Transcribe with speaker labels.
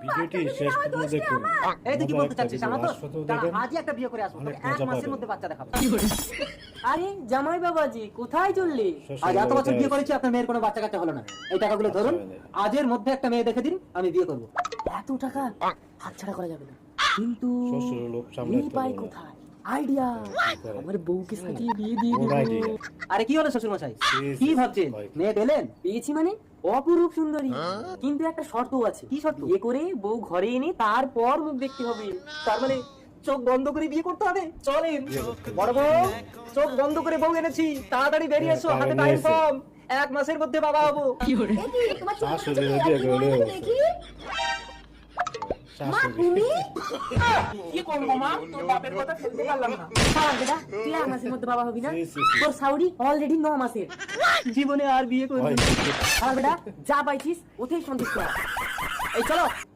Speaker 1: ভিডিওটি শেষ পর্যন্ত দেখুন।
Speaker 2: এই তুই কি বলতে চাচ্ছিস জানো তো?
Speaker 1: রাষ্ট্রপতি
Speaker 2: দাঁড়া,
Speaker 1: দেখেন,
Speaker 2: আজই একটা বিয়ে করে আসবো,
Speaker 1: অনেক
Speaker 2: তোকে এক
Speaker 1: মজা
Speaker 2: মাসের
Speaker 1: পাবেন।
Speaker 2: মধ্যে বাচ্চা দেখাবো।
Speaker 3: আরে জামাই বাবাজি কোথায় চললি?
Speaker 2: আজ এত বছর বিয়ে করেছি, আপনার মেয়ের কোনো বাচ্চা কাচ্চা হলো না। এই টাকাগুলো ধরুন, আজের মধ্যে একটা মেয়ে দেখে দিন, আমি বিয়ে করবো।
Speaker 3: এত টাকা হাতছাড়া করা যাবে না, কিন্তু
Speaker 1: শ্বশুর লোক
Speaker 3: মেয়ে
Speaker 1: সামলাতে
Speaker 3: পাই
Speaker 1: হবে।
Speaker 3: কোথায়? আইডিয়া,
Speaker 1: করে?
Speaker 3: আমার বউকে সাজিয়ে বিয়ে দিয়ে
Speaker 1: ওর
Speaker 3: দেবো।
Speaker 1: idea।
Speaker 2: আরে কি হলো শ্বশুর মশাই,
Speaker 1: Yes,
Speaker 2: কি
Speaker 1: yes,
Speaker 2: ভাবছেন?
Speaker 1: হয়।
Speaker 2: মেয়ে পেলেন?
Speaker 3: পেয়েছি মানে অপরূপ সুন্দরী, কিন্তু একটা শর্ত আছে।
Speaker 2: কি শর্ত?
Speaker 3: বিয়ে করে বউ ঘরে এনে তারপর মুখ দেখতে হবে।
Speaker 2: তার মানে চোখ বন্ধ করে বিয়ে করতে হবে? চলেন
Speaker 1: বিয়ে করতে হবে।
Speaker 2: বড় বউ, চোখ বন্ধ করে বউ এনেছি, তাড়াতাড়ি বেরিয়ে এসো,
Speaker 1: হ্যাঁ,
Speaker 2: হাতে
Speaker 1: তাহলে
Speaker 2: টাইম
Speaker 1: এসো।
Speaker 2: কম, এক মাসের মধ্যে বাবা হবো।
Speaker 1: শাশুড়ি বিয়ে করলে শাশুড়ি
Speaker 3: কি করবো মা, তোর বাপের কথা ফেলতে পারলাম না। বেটা, তুই এক মাসের মধ্যে বাবা হবি না?
Speaker 1: জি, জি, জি।
Speaker 3: তোর সাউরি অলরেডি 9 মাসের।
Speaker 2: জীবনে আর বিয়ে করবো
Speaker 1: হয়।
Speaker 2: না।
Speaker 3: বেটা যা পাইছিস ওতেই সন্তুষ্ট হ।
Speaker 2: এই চলো